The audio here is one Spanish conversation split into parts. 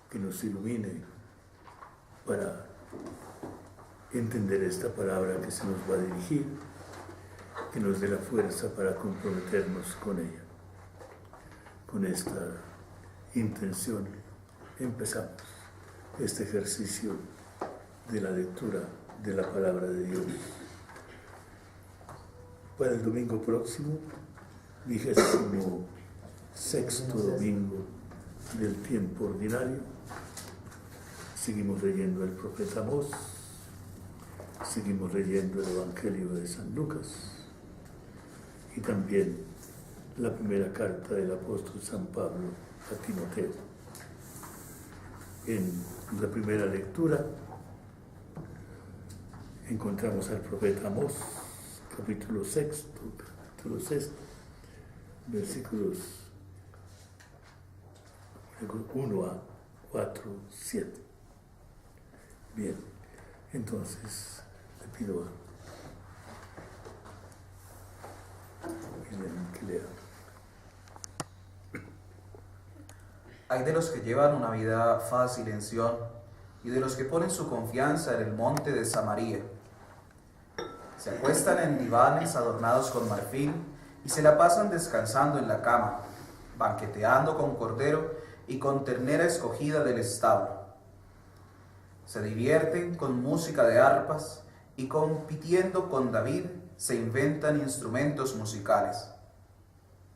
que nos ilumine para entender esta palabra que se nos va a dirigir, que nos dé la fuerza para comprometernos con ella. Con esta intención empezamos este ejercicio de la lectura de la palabra de Dios. Para el domingo próximo, 26º domingo del tiempo ordinario, seguimos leyendo el profeta Amós, seguimos leyendo el Evangelio de San Lucas y también la primera carta del apóstol San Pablo a Timoteo. En la primera lectura encontramos al profeta Amós, capítulo 6, versículos 1 a 4, 7. Bien, entonces le pido a que lea. Hay de los que llevan una vida fácil en Sión y de los que ponen su confianza en el monte de Samaria. Se acuestan en divanes adornados con marfil y se la pasan descansando en la cama, banqueteando con cordero y con ternera escogida del establo. Se divierten con música de arpas y compitiendo con David se inventan instrumentos musicales.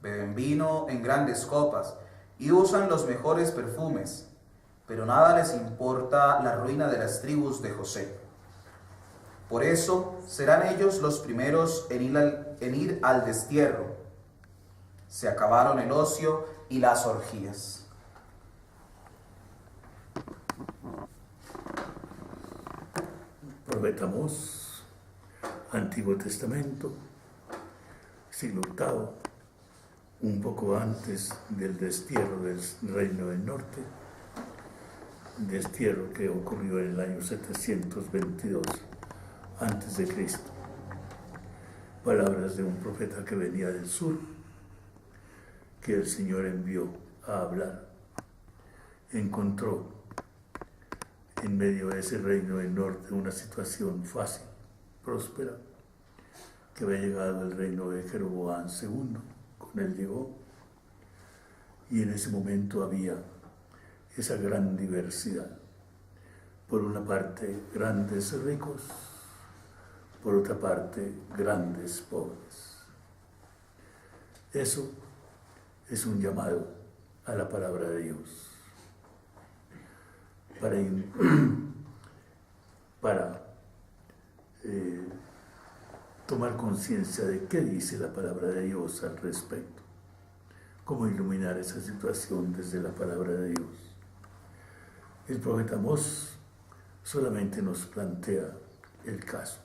Beben vino en grandes copas y usan los mejores perfumes, pero nada les importa la ruina de las tribus de José. Por eso serán ellos los primeros en ir al destierro. Se acabaron el ocio y las orgías. Profeta Amós, Antiguo Testamento, siglo VIII, un poco antes del destierro del Reino del Norte, destierro que ocurrió en el año 722 antes de Cristo. Palabras de un profeta que venía del sur, que el Señor envió a hablar. Encontró en medio de ese Reino del Norte una situación fácil, próspera, que había llegado el reino de Jeroboam II. Con él llegó, y en ese momento había esa gran diversidad. Por una parte, grandes ricos, por otra parte, grandes pobres. Eso es un llamado a la palabra de Dios. Para tomar conciencia de qué dice la palabra de Dios al respecto. Cómo iluminar esa situación desde la palabra de Dios. El profeta Amós solamente nos plantea el caso.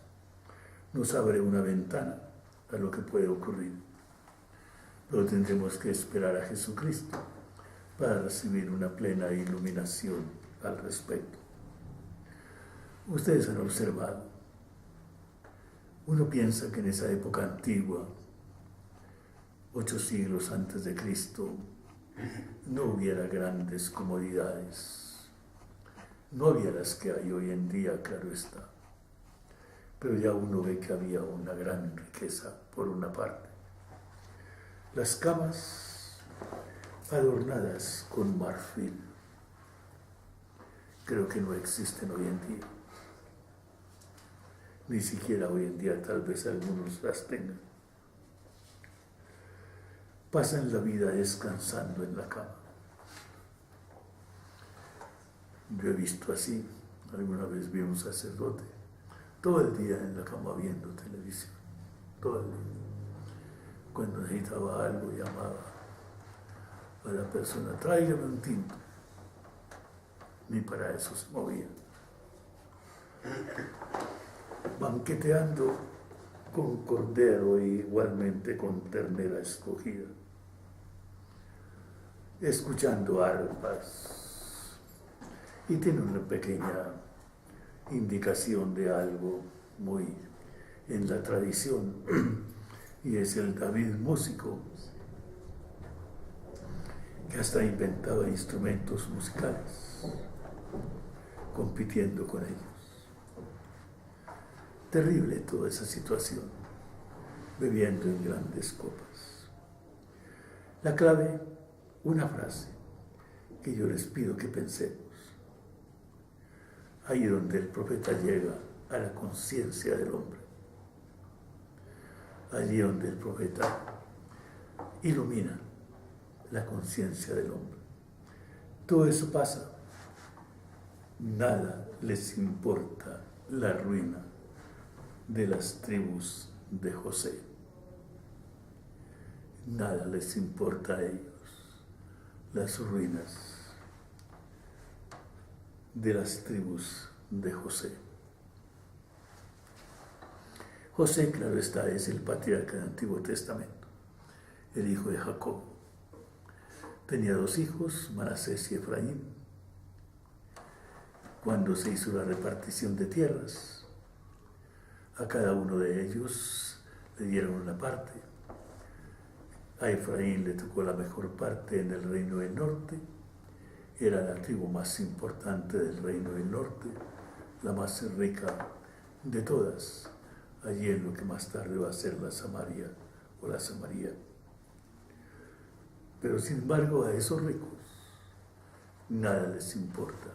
Nos abre una ventana a lo que puede ocurrir. Pero tendremos que esperar a Jesucristo para recibir una plena iluminación al respecto. Ustedes han observado, uno piensa que en esa época antigua, 8 siglos antes de Cristo, no hubiera grandes comodidades. No había las que hay hoy en día, claro está. Pero ya uno ve que había una gran riqueza por una parte. Las camas adornadas con marfil, creo que no existen hoy en día. Ni siquiera hoy en día tal vez algunos las tengan. Pasan la vida descansando en la cama. Yo he visto así, alguna vez vi a un sacerdote, todo el día en la cama viendo televisión, todo el día. Cuando necesitaba algo llamaba a la persona, tráigame un tinto. Ni para eso se movía. Banqueteando con cordero e igualmente con ternera escogida. Escuchando arpas. Y tiene una pequeña indicación de algo muy en la tradición, y es el David músico. que hasta inventaba instrumentos musicales, compitiendo con ellos. Terrible toda esa situación, bebiendo en grandes copas. La clave, una frase que yo les pido que pensemos. Ahí donde el profeta llega a la conciencia del hombre. Allí donde el profeta ilumina la conciencia del hombre. Todo eso pasa. Nada les importa la ruina de las tribus de José. Nada les importa a ellos las ruinas de las tribus de José. José, claro está, es el patriarca del Antiguo Testamento, el hijo de Jacob. Tenía 2 hijos, Manasés y Efraín. Cuando se hizo la repartición de tierras, a cada uno de ellos le dieron una parte. A Efraín le tocó la mejor parte en el reino del norte. Era la tribu más importante del reino del norte, la más rica de todas, allí en lo que más tarde va a ser la Samaria o la Samaria. Pero sin embargo a esos ricos nada les importa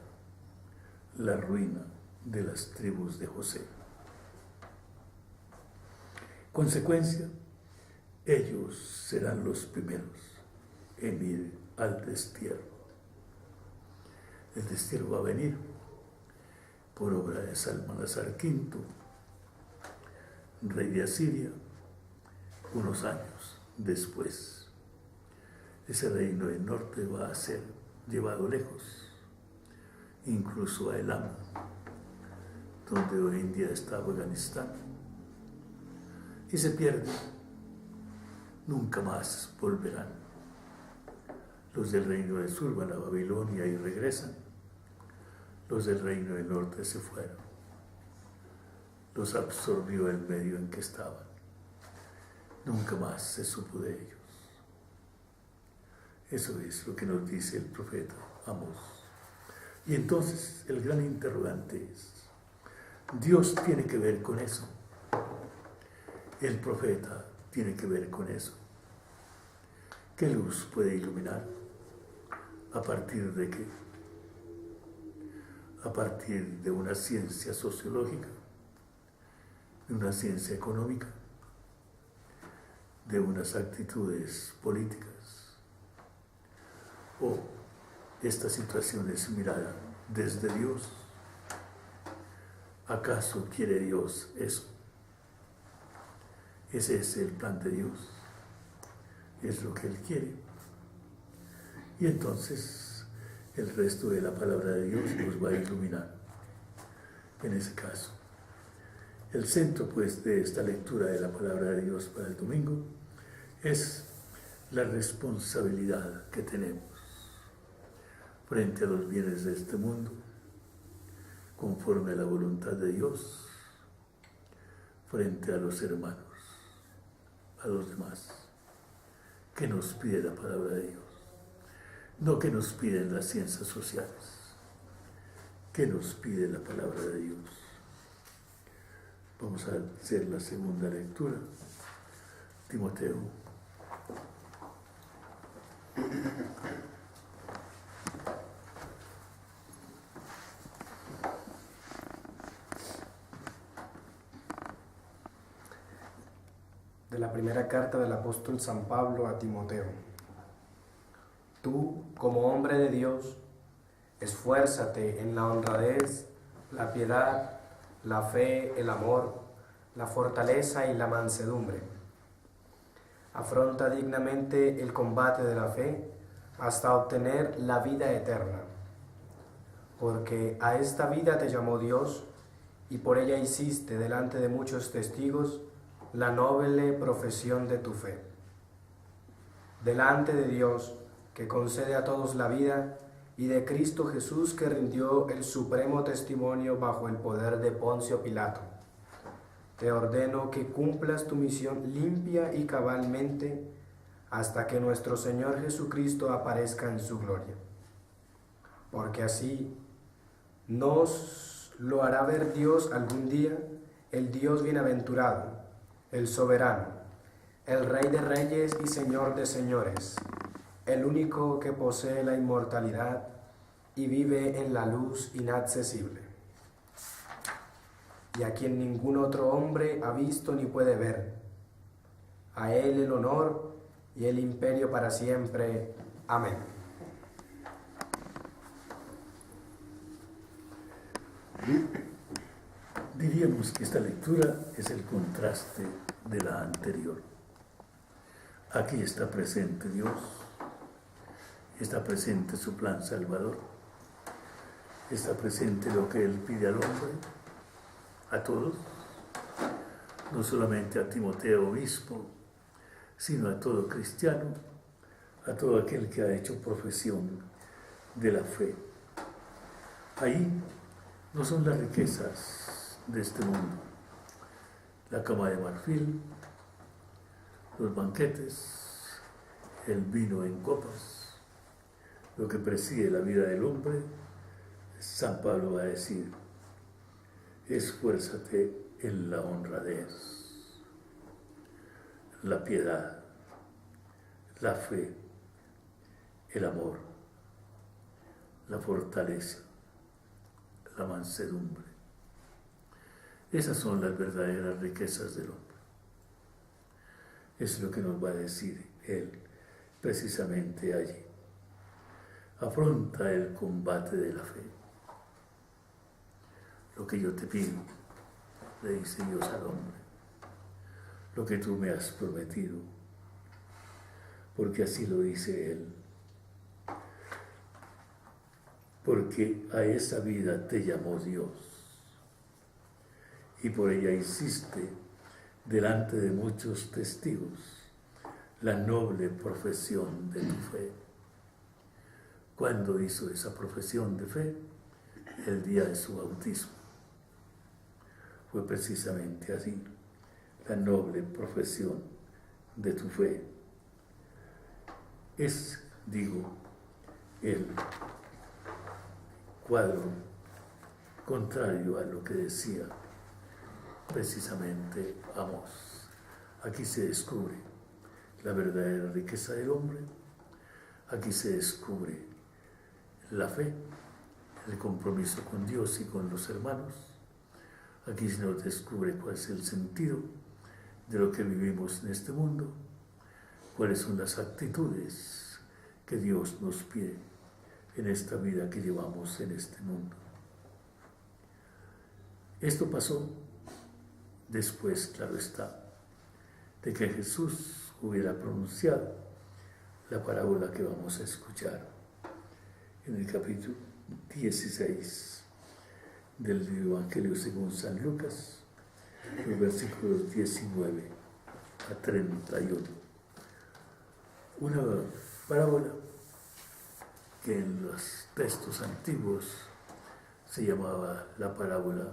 la ruina de las tribus de José. Consecuencia, ellos serán los primeros en ir al destierro. El destierro va a venir por obra de Salmanasar V, rey de Asiria, unos años después. Ese reino del norte va a ser llevado lejos, incluso a Elam, donde hoy en día está Afganistán, y se pierde. Nunca más volverán. Los del reino del sur van a Babilonia y regresan. Los del reino del norte se fueron. Los absorbió el medio en que estaban. Nunca más se supo de ellos. Eso es lo que nos dice el profeta Amós. Y entonces el gran interrogante es, ¿Dios tiene que ver con eso? El profeta tiene que ver con eso. ¿Qué luz puede iluminar? ¿A partir de qué? A partir de una ciencia sociológica, de una ciencia económica, de unas actitudes políticas. ¿O esta situación es mirada desde Dios? ¿Acaso quiere Dios eso? Ese es el plan de Dios. Es lo que Él quiere. Y entonces el resto de la palabra de Dios nos va a iluminar. En ese caso, el centro pues de esta lectura de la palabra de Dios para el domingo es la responsabilidad que tenemos frente a los bienes de este mundo, conforme a la voluntad de Dios, frente a los hermanos, a los demás. ¿Qué nos pide la palabra de Dios? No que nos piden las ciencias sociales. ¿Qué nos pide la palabra de Dios? Vamos a hacer la segunda lectura. Timoteo. De la primera carta del apóstol San Pablo a Timoteo. Tú, como hombre de Dios, esfuérzate en la honradez, la piedad, la fe, el amor, la fortaleza y la mansedumbre. Afronta dignamente el combate de la fe hasta obtener la vida eterna, porque a esta vida te llamó Dios y por ella hiciste delante de muchos testigos la noble profesión de tu fe. Delante de Dios, que concede a todos la vida, y de Cristo Jesús, que rindió el supremo testimonio bajo el poder de Poncio Pilato, te ordeno que cumplas tu misión limpia y cabalmente, hasta que nuestro Señor Jesucristo aparezca en su gloria. Porque así nos lo hará ver Dios algún día, el Dios bienaventurado, el soberano, el Rey de reyes y Señor de señores, el único que posee la inmortalidad y vive en la luz inaccesible, y a quien ningún otro hombre ha visto ni puede ver. A Él el honor y el imperio para siempre. Amén. Diríamos que esta lectura es el contraste de la anterior. Aquí está presente Dios, está presente su plan salvador, está presente lo que Él pide al hombre, a todos, no solamente a Timoteo, obispo, sino a todo cristiano, a todo aquel que ha hecho profesión de la fe. Ahí no son las riquezas de este mundo, la cama de marfil, los banquetes, el vino en copas, lo que preside la vida del hombre. San Pablo va a decir: esfuérzate en la honradez, la piedad, la fe, el amor, la fortaleza, la mansedumbre. Esas son las verdaderas riquezas del hombre. Es lo que nos va a decir él precisamente allí. Afronta el combate de la fe. Lo que yo te pido, le dice Dios al hombre, lo que tú me has prometido, porque así lo dice Él. Porque a esa vida te llamó Dios y por ella hiciste delante de muchos testigos la noble profesión de tu fe. ¿Cuándo hizo esa profesión de fe? El día de su bautismo. Fue precisamente así, la noble profesión de tu fe. Es, digo, el cuadro contrario a lo que decía precisamente Amós. Aquí se descubre la verdadera riqueza del hombre, aquí se descubre la fe, el compromiso con Dios y con los hermanos. Aquí se nos descubre cuál es el sentido de lo que vivimos en este mundo, cuáles son las actitudes que Dios nos pide en esta vida que llevamos en este mundo. Esto pasó después, claro está, de que Jesús hubiera pronunciado la parábola que vamos a escuchar en el capítulo 16 del Evangelio según San Lucas, los versículos 19 a 31. Una parábola que en los textos antiguos se llamaba la parábola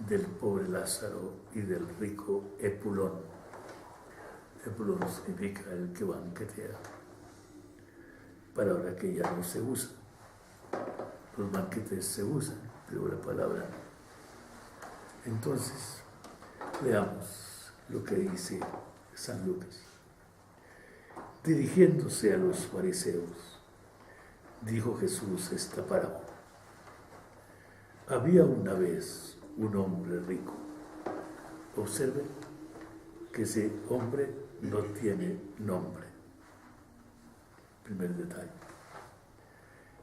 del pobre Lázaro y del rico Epulón. Epulón significa el que banquetea, palabra que ya no se usa. Los banquetes se usan, pero la palabra no. Entonces, leamos lo que dice San Lucas. Dirigiéndose a los fariseos, dijo Jesús esta parábola. Había una vez un hombre rico. Observe que ese hombre no tiene nombre. Primer detalle.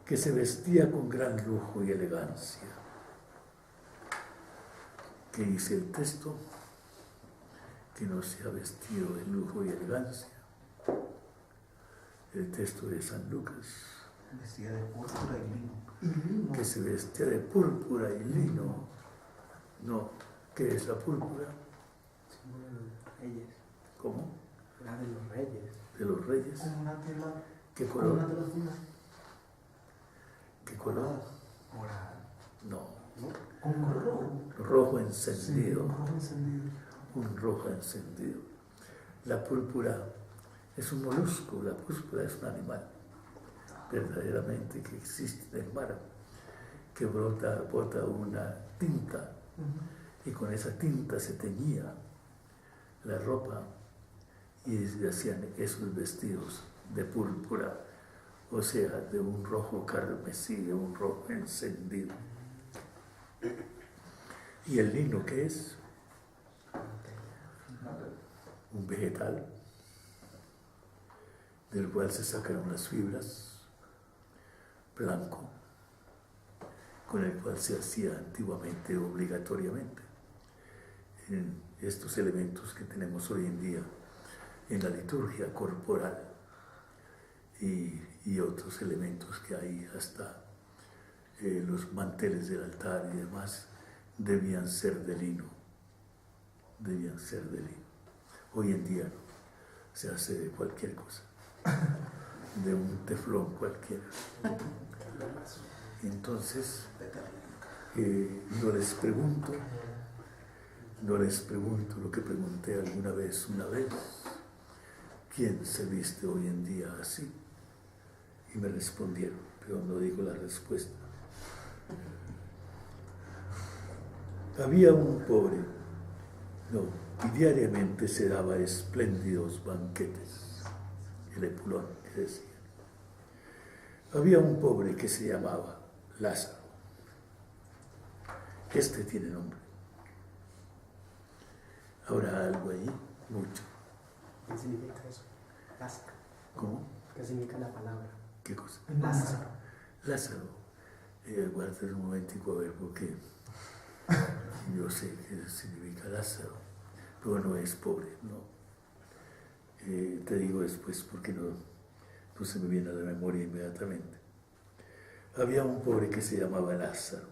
Que se vestía con gran lujo y elegancia. ¿Qué dice el texto? Que no se ha vestido de lujo y elegancia. El texto de San Lucas. Vestía de púrpura y lino. Que se vestía de púrpura y lino. No, ¿qué es la púrpura? Símbolo de los reyes. ¿Cómo? La de los reyes. De los reyes. Como una tela. ¿Qué Como color? una tela fina. ¿Qué color? Morada. No, Con color rojo. rojo encendido. Sí, rojo encendido. Un rojo encendido. La púrpura Es un molusco, la púspula es un animal verdaderamente que existe en el mar, que bota una tinta y con esa tinta se teñía la ropa y hacían esos vestidos de púrpura, o sea, de un rojo carmesí, de un rojo encendido. ¿Y el lino qué es? Un vegetal del cual se sacaron las fibras, blanco, con el cual se hacía antiguamente obligatoriamente en estos elementos que tenemos hoy en día en la liturgia corporal y otros elementos que hay, hasta los manteles del altar y demás debían ser de lino, Hoy en día no, se hace de cualquier cosa, de un teflón cualquiera. Entonces, no les pregunto lo que pregunté alguna vez, ¿quién se viste hoy en día así? Y me respondieron, pero no digo la respuesta. Había un pobre, y diariamente se daba espléndidos banquetes, el epulón que decía. Había un pobre que se llamaba Lázaro. Este tiene nombre. ¿Habrá algo ahí? Mucho. ¿Qué significa eso? Lázaro. ¿Cómo? ¿Qué significa la palabra? ¿Qué cosa? Lázaro. Lázaro. Aguarda un momentico a ver, porque yo sé qué significa Lázaro, pero no es pobre, no. Te digo después porque no se me viene a la memoria inmediatamente. Había un pobre que se llamaba Lázaro,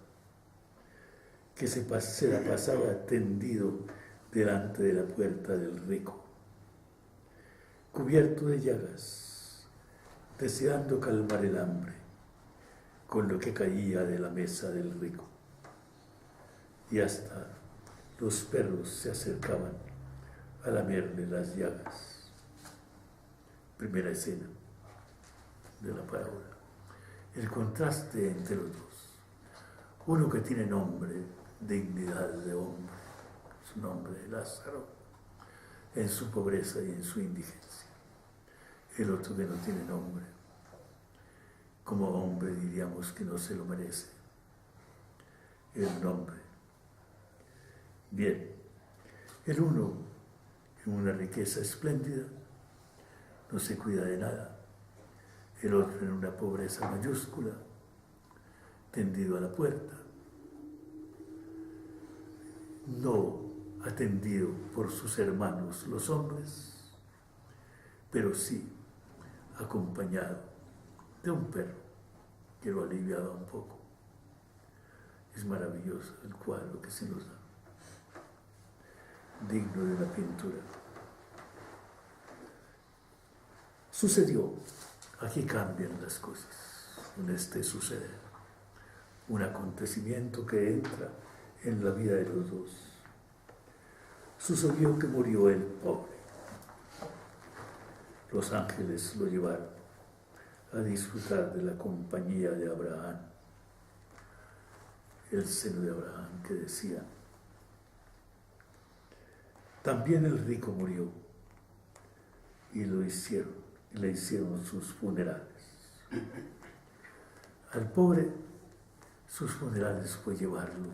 que se la pasaba tendido delante de la puerta del rico, cubierto de llagas, deseando calmar el hambre con lo que caía de la mesa del rico. Y hasta los perros se acercaban a lamerle las llagas. Primera escena de la parábola. El contraste entre los dos. Uno que tiene nombre, dignidad de hombre, su nombre es Lázaro, en su pobreza y en su indigencia. El otro que no tiene nombre, como hombre diríamos que no se lo merece el nombre. Bien, el uno en una riqueza espléndida, no se cuida de nada. El otro en una pobreza mayúscula, tendido a la puerta, no atendido por sus hermanos los hombres, pero sí acompañado de un perro que lo aliviaba un poco. Es maravilloso el cuadro que se nos da, digno de una pintura. Sucedió, aquí cambian las cosas, en este suceder, un acontecimiento que entra en la vida de los dos. Sucedió que murió el pobre. Los ángeles lo llevaron a disfrutar de la compañía de Abraham, el seno de Abraham que decía. También el rico murió y le hicieron sus funerales. Al pobre, sus funerales fue llevarlo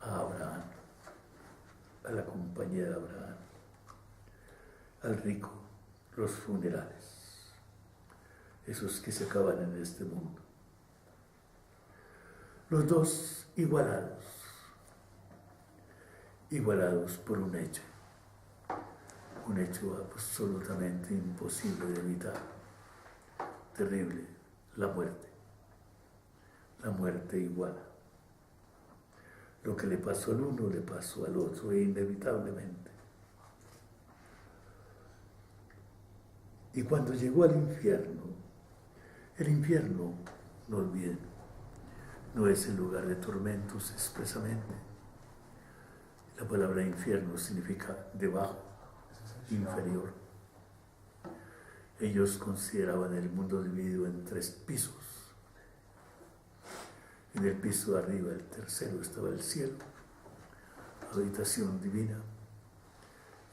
a Abraham, a la compañía de Abraham. Al rico, los funerales, esos que se acaban en este mundo. Los dos igualados por un hecho absolutamente imposible de evitar, terrible, la muerte iguala. Lo que le pasó al uno le pasó al otro, inevitablemente. Y cuando llegó al infierno, el infierno, no olviden, no es el lugar de tormentos expresamente. La palabra infierno significa debajo, inferior. Ellos consideraban el mundo dividido en 3 pisos. En el piso de arriba, el tercero, estaba el cielo, habitación divina.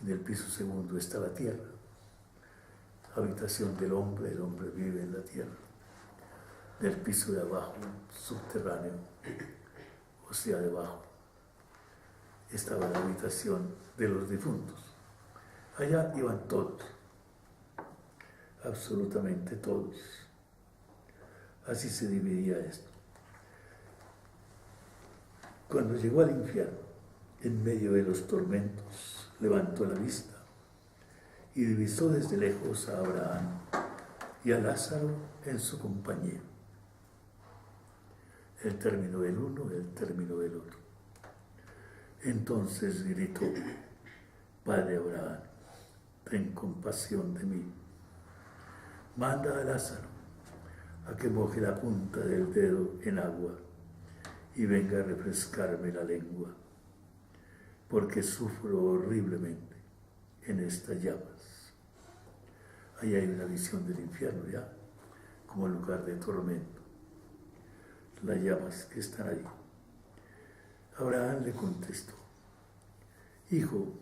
En el piso segundo está la tierra, habitación del hombre, el hombre vive en la tierra. En el piso de abajo, subterráneo, o sea, debajo, estaba la habitación de los difuntos. Allá iban todos, absolutamente todos. Así se dividía esto. Cuando llegó al infierno, en medio de los tormentos, levantó la vista y divisó desde lejos a Abraham y a Lázaro en su compañía. El término del uno, el término del otro. Entonces gritó: Padre Abraham, ten compasión de mí. Manda a Lázaro a que moje la punta del dedo en agua y venga a refrescarme la lengua, porque sufro horriblemente en estas llamas. Ahí hay una visión del infierno ya, como lugar de tormento. Las llamas que están allí. Abraham le contestó: Hijo,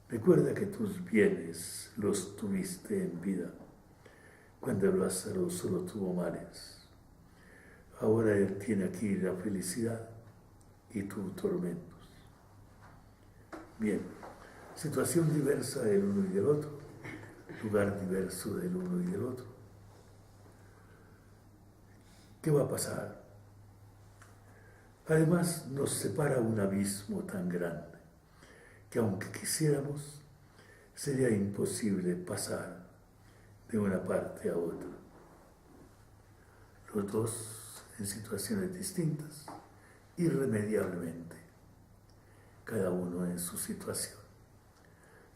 recuerda que tus bienes los tuviste en vida, cuando Lázaro solo tuvo males. Ahora él tiene aquí la felicidad y tú tormentos. Bien, situación diversa del uno y del otro, lugar diverso del uno y del otro. ¿Qué va a pasar? Además, nos separa un abismo tan grande que aunque quisiéramos, sería imposible pasar de una parte a otra. Los dos en situaciones distintas, irremediablemente, cada uno en su situación.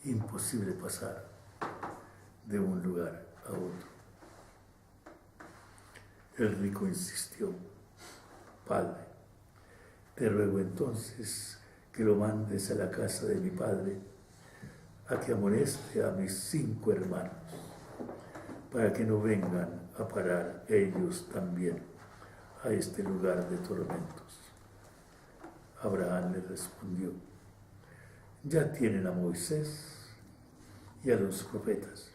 Imposible pasar de un lugar a otro. El rico insistió: Padre, te ruego entonces que lo mandes a la casa de mi padre, a que amoneste a mis 5 hermanos, para que no vengan a parar ellos también a este lugar de tormentos. Abraham le respondió: ya tienen a Moisés y a los profetas,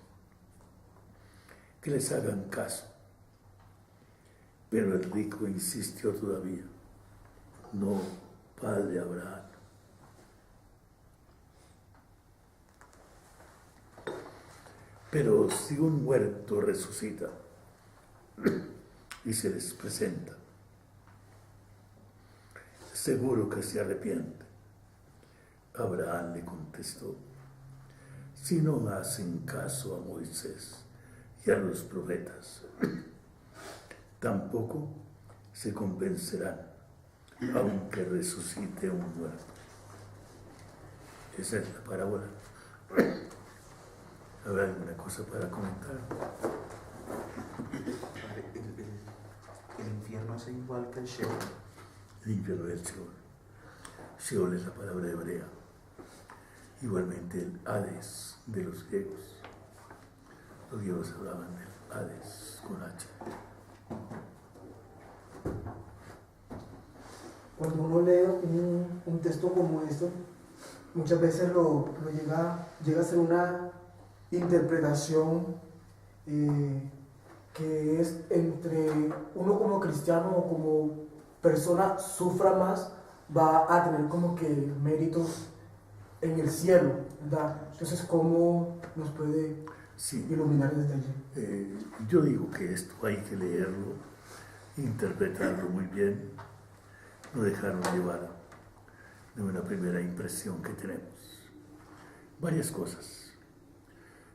que les hagan caso. Pero el rico insistió todavía: no, padre Abraham. Pero si un muerto resucita y se les presenta, seguro que se arrepiente. Abraham le contestó: si no hacen caso a Moisés y a los profetas, tampoco se convencerán, aunque resucite un muerto. Esa es la parábola. ¿Habrá alguna cosa para comentar? El infierno es igual que el Sheol. El infierno es el Sheol. Sheol es la palabra hebrea. Igualmente el Hades de los griegos. Los griegos hablaban del Hades con H. Cuando uno lee un texto como esto, muchas veces lo llega a ser una interpretación que es entre uno como cristiano o como persona sufra más, va a tener como que méritos en el cielo, ¿verdad? Entonces, ¿cómo nos puede iluminar desde allí? Yo digo que esto hay que leerlo, interpretarlo muy bien, no dejarnos llevar de una primera impresión que tenemos. Varias cosas.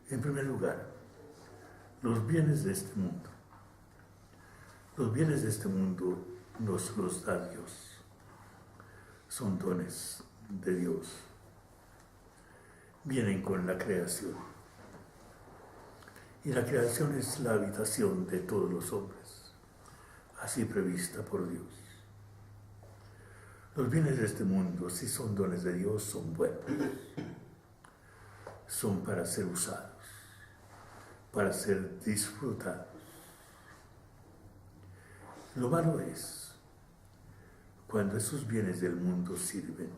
En primer lugar, los bienes de este mundo. Los bienes de este mundo nos los da Dios. Son dones de Dios. Vienen con la creación. Y la creación es la habitación de todos los hombres, así prevista por Dios. Los bienes de este mundo, si son dones de Dios, son buenos. Son para ser usados, para ser disfrutados. Lo malo es cuando esos bienes del mundo sirven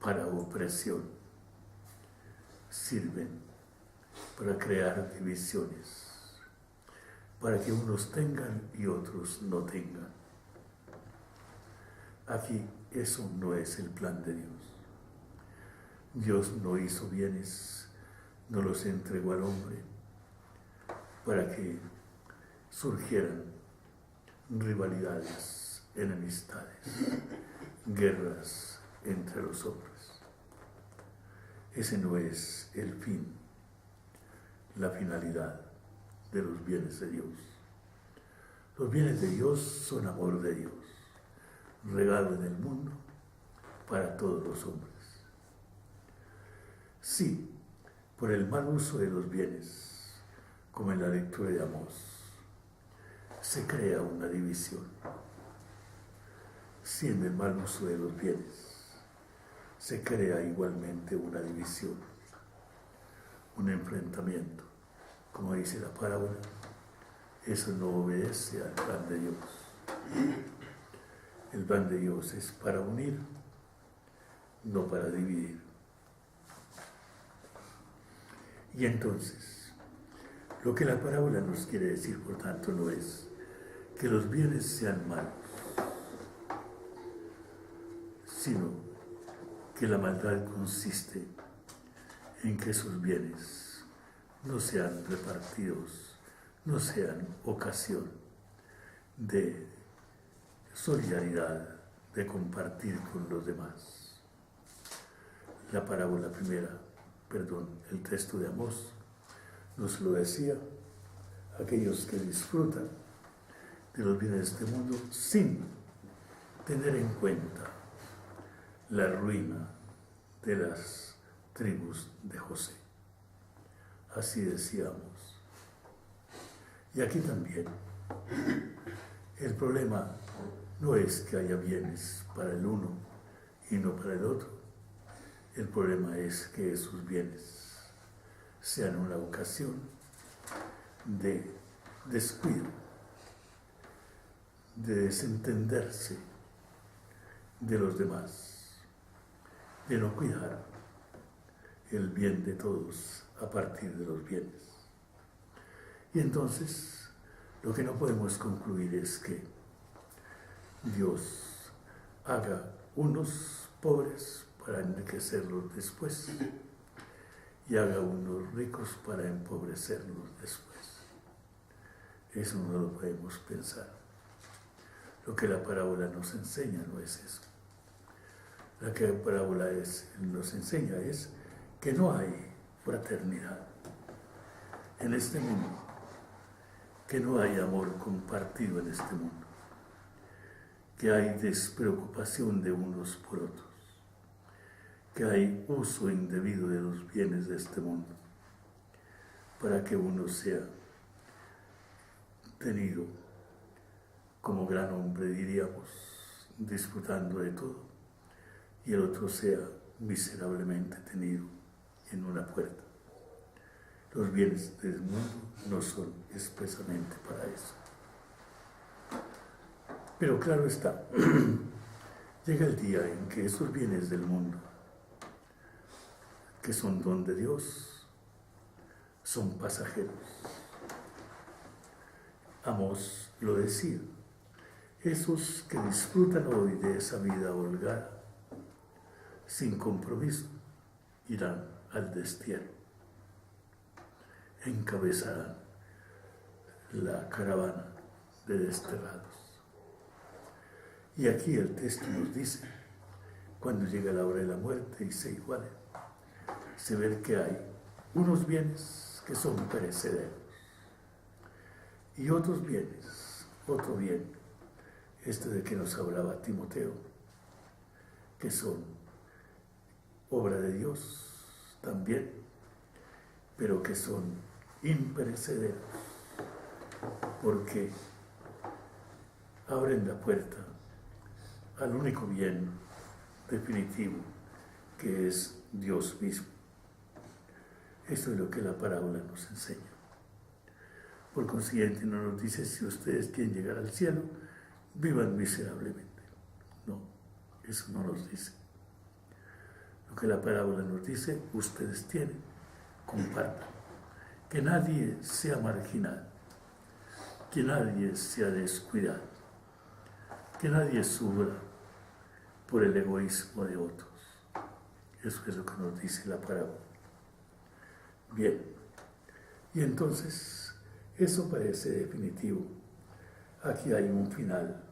para opresión, sirven para crear divisiones, para que unos tengan y otros no tengan. Aquí eso no es el plan de Dios. Dios no hizo bienes, no los entregó al hombre para que surgieran rivalidades, enemistades, guerras entre los hombres. Ese no es el fin, la finalidad de los bienes de Dios. Los bienes de Dios son amor de Dios, regalo en el mundo para todos los hombres. Sí, por el mal uso de los bienes, como en la lectura de Amós, se crea una división. Sí, en el mal uso de los bienes, se crea igualmente una división, un enfrentamiento. Como dice la parábola, eso no obedece al plan de Dios. El plan de Dios es para unir, no para dividir. Y entonces, lo que la parábola nos quiere decir, por tanto, no es que los bienes sean malos, sino que la maldad consiste en que esos bienes no sean repartidos, no sean ocasión de solidaridad, de compartir con los demás. La parábola primera, el texto de Amós nos lo decía: aquellos que disfrutan de los bienes de este mundo sin tener en cuenta la ruina de las tribus de José. Así decíamos. Y aquí también el problema no es que haya bienes para el uno y no para el otro. El problema es que esos bienes sean una ocasión de descuido, de desentenderse de los demás, de no cuidar el bien de todos a partir de los bienes. Y entonces, lo que no podemos concluir es que Dios haga unos pobres para enriquecerlos después y haga unos ricos para empobrecerlos después. Eso no lo podemos pensar. Lo que la parábola nos enseña no es eso. Lo que la parábola nos enseña es que no hay fraternidad en este mundo, que no hay amor compartido en este mundo, que hay despreocupación de unos por otros, que hay uso indebido de los bienes de este mundo para que uno sea tenido como gran hombre, diríamos, disfrutando de todo, y el otro sea miserablemente tenido en una puerta. Los bienes del mundo no son expresamente para eso. Pero claro está, llega el día en que esos bienes del mundo, que son don de Dios, son pasajeros. Amós lo decía: esos que disfrutan hoy de esa vida holgada, sin compromiso, irán al destierro, encabezarán la caravana de desterrados. Y aquí el texto nos dice, cuando llega la hora de la muerte y se igualen, se ve que hay unos bienes que son perecederos y otros bienes, otro bien, este de que nos hablaba Timoteo, que son obra de Dios también, pero que son imperecederos, porque abren la puerta al único bien definitivo, que es Dios mismo. Esto es lo que la parábola nos enseña. Por consiguiente, no nos dice si ustedes quieren llegar al cielo, vivan miserablemente. No, eso no nos dice. Lo que la parábola nos dice, ustedes tienen, compartan. Que nadie sea marginal, que nadie sea descuidado, que nadie sufra por el egoísmo de otros. Eso es lo que nos dice la parábola. Bien, y entonces eso parece definitivo. Aquí hay un final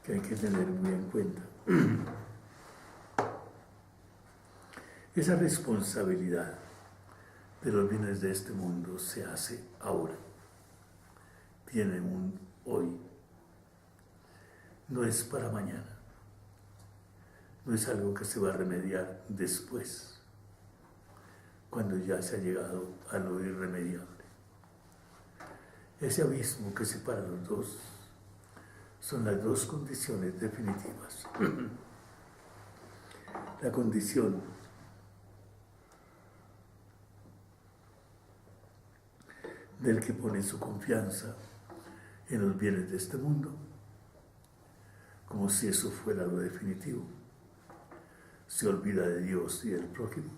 que hay que tener muy en cuenta. Esa responsabilidad de los bienes de este mundo se hace ahora. Tiene un hoy. No es para mañana. No es algo que se va a remediar después, cuando ya se ha llegado a lo irremediable. Ese abismo que separa los dos son las dos condiciones definitivas. La condición del que pone su confianza en los bienes de este mundo, como si eso fuera lo definitivo. Se olvida de Dios y del prójimo,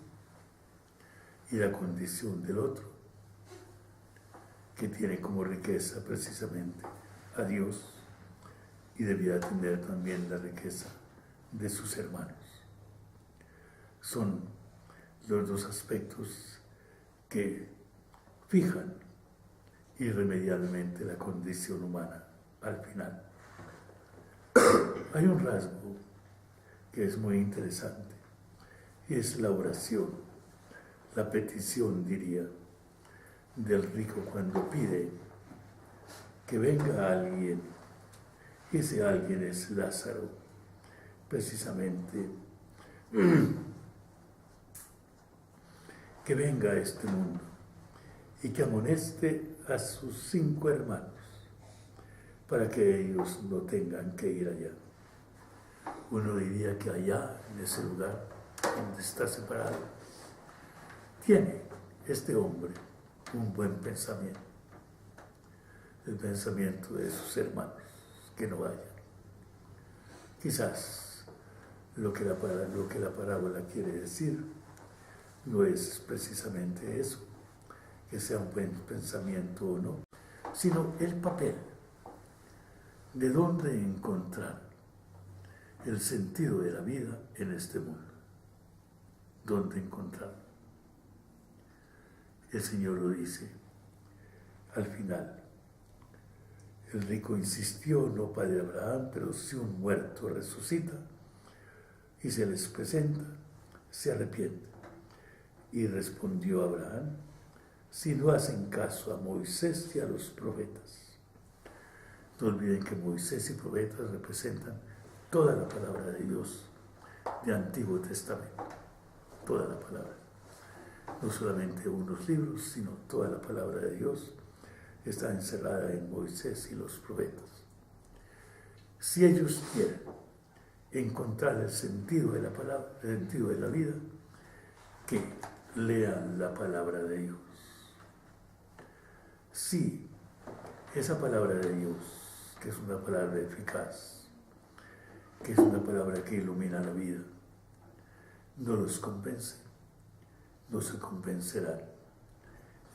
y la condición del otro, que tiene como riqueza precisamente a Dios y debía tener también la riqueza de sus hermanos. Son los dos aspectos que fijan irremediablemente la condición humana al final. Hay un rasgo que es muy interesante y es la oración, la petición, diría, del rico cuando pide que venga alguien. Ese alguien es Lázaro, precisamente, que venga a este mundo y que amoneste a sus 5 hermanos para que ellos no tengan que ir allá. Uno diría que allá, en ese lugar donde está separado, tiene este hombre un buen pensamiento, el pensamiento de sus hermanos, que no vayan. Quizás lo que la parábola quiere decir no es precisamente eso, que sea un buen pensamiento o no, sino el papel de dónde encontrar el sentido de la vida en este mundo. ¿Dónde encontrarlo? El Señor lo dice al final. El rico insistió, no padre Abraham, pero si un muerto resucita y se les presenta, se arrepiente. Y respondió Abraham, si no hacen caso a Moisés y a los profetas. No olviden que Moisés y profetas representan toda la palabra de Dios de Antiguo Testamento, toda la palabra. No solamente unos libros, sino toda la palabra de Dios está encerrada en Moisés y los profetas. Si ellos quieren encontrar el sentido de la palabra, el sentido de la vida, que lean la palabra de Dios. Si esa palabra de Dios, que es una palabra eficaz, que es una palabra que ilumina la vida, no los convence, no se convencerán,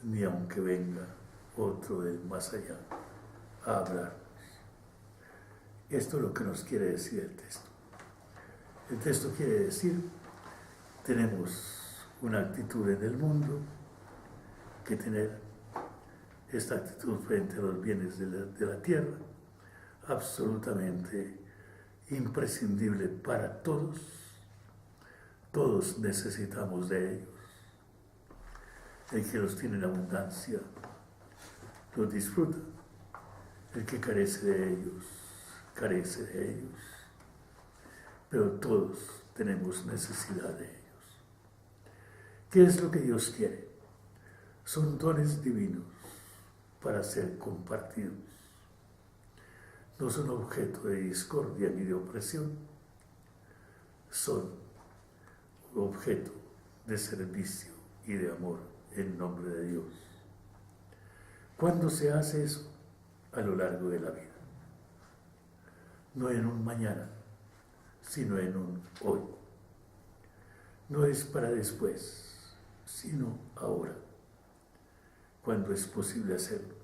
ni aunque venga otro del más allá a hablarnos. Esto es lo que nos quiere decir el texto. El texto quiere decir, tenemos una actitud en el mundo que tener esta actitud frente a los bienes de la tierra, absolutamente imprescindible para todos. Todos necesitamos de ellos. El que los tiene en abundancia los disfruta. El que carece de ellos, carece de ellos. Pero todos tenemos necesidad de ellos. ¿Qué es lo que Dios quiere? Son dones divinos para ser compartidos. No son objeto de discordia ni de opresión. Son objeto de servicio y de amor en nombre de Dios. ¿Cuándo se hace eso? A lo largo de la vida. No en un mañana, sino en un hoy. No es para después, sino ahora, cuando es posible hacerlo.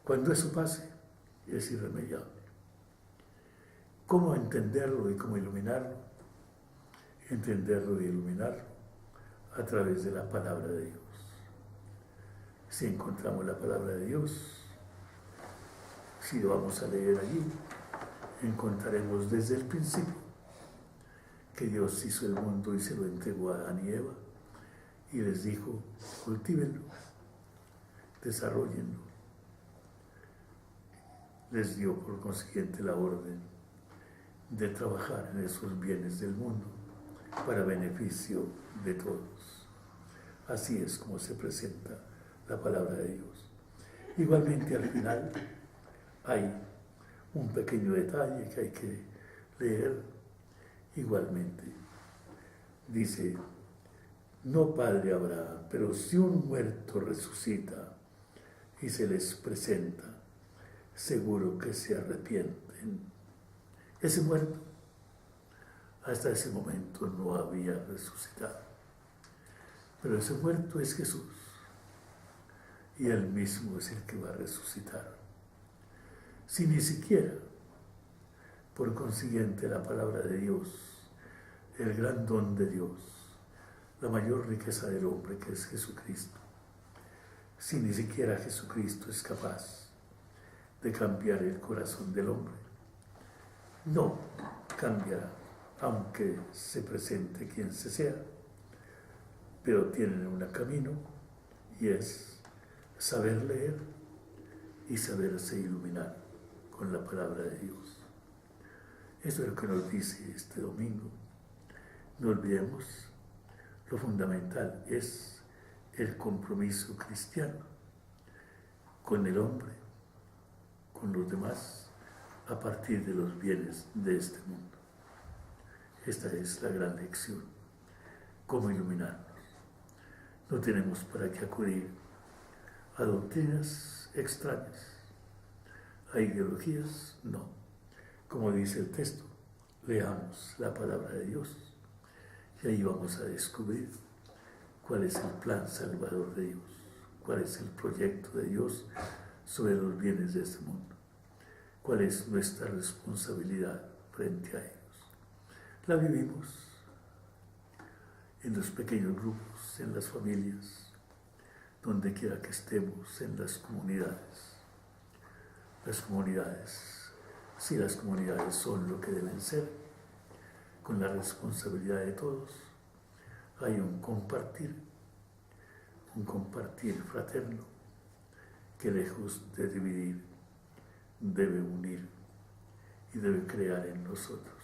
Cuando eso pase, es irremediable. ¿Cómo entenderlo y cómo iluminarlo? Entenderlo y iluminarlo a través de la palabra de Dios. Si encontramos la palabra de Dios, si lo vamos a leer allí, encontraremos desde el principio que Dios hizo el mundo y se lo entregó a Adán y Eva y les dijo: cultívenlo, desarróllenlo. Les dio por consiguiente la orden de trabajar en esos bienes del mundo para beneficio de todos. Así es como se presenta la palabra de Dios. Igualmente al final hay un pequeño detalle que hay que leer. Igualmente dice: no padre Abraham, pero si un muerto resucita y se les presenta, seguro que se arrepienten. Ese muerto hasta ese momento no había resucitado, pero ese muerto es Jesús y Él mismo es el que va a resucitar. Si ni siquiera, por consiguiente, la palabra de Dios, el gran don de Dios, la mayor riqueza del hombre, que es Jesucristo, si ni siquiera Jesucristo es capaz de cambiar el corazón del hombre, no cambiará, aunque se presente quien se sea, pero tienen un camino, y es saber leer y saberse iluminar con la palabra de Dios. Eso es lo que nos dice este domingo. No olvidemos, lo fundamental es el compromiso cristiano con el hombre, con los demás, a partir de los bienes de este mundo. Esta es la gran lección, cómo iluminarnos. No tenemos para qué acudir a doctrinas extrañas, a ideologías, no. Como dice el texto, leamos la palabra de Dios y ahí vamos a descubrir cuál es el plan salvador de Dios, cuál es el proyecto de Dios sobre los bienes de este mundo, cuál es nuestra responsabilidad frente a ellos. La vivimos en los pequeños grupos, en las familias, donde quiera que estemos, en las comunidades. Las comunidades, si las comunidades son lo que deben ser, con la responsabilidad de todos, hay un compartir fraterno, que lejos de dividir, debe unir y debe crear en nosotros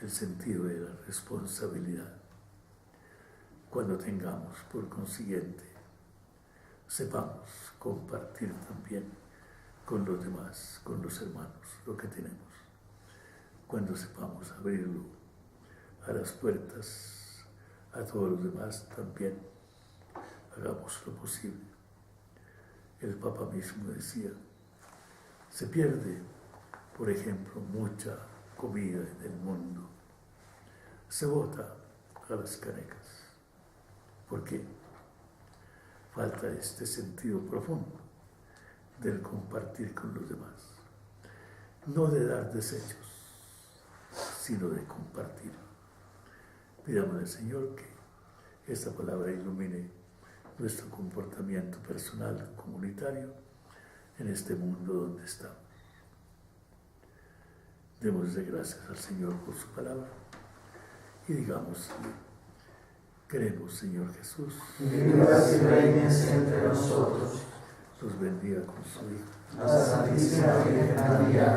el sentido de la responsabilidad. Cuando tengamos, por consiguiente, sepamos compartir también con los demás, con los hermanos, lo que tenemos. Cuando sepamos abrirlo a las puertas, a todos los demás también, hagamos lo posible. El Papa mismo decía, se pierde, por ejemplo, mucha comida en el mundo, se bota a las canecas. ¿Por qué? Falta este sentido profundo del compartir con los demás, no de dar desechos, sino de compartir. Pidamos al Señor que esta palabra ilumine nuestro comportamiento personal, comunitario, en este mundo donde estamos. Démosle gracias al Señor por su palabra y digamos, queremos, Señor Jesús, que vivas y reines entre nosotros. los bendiga con su Hijo. La Santísima Virgen María,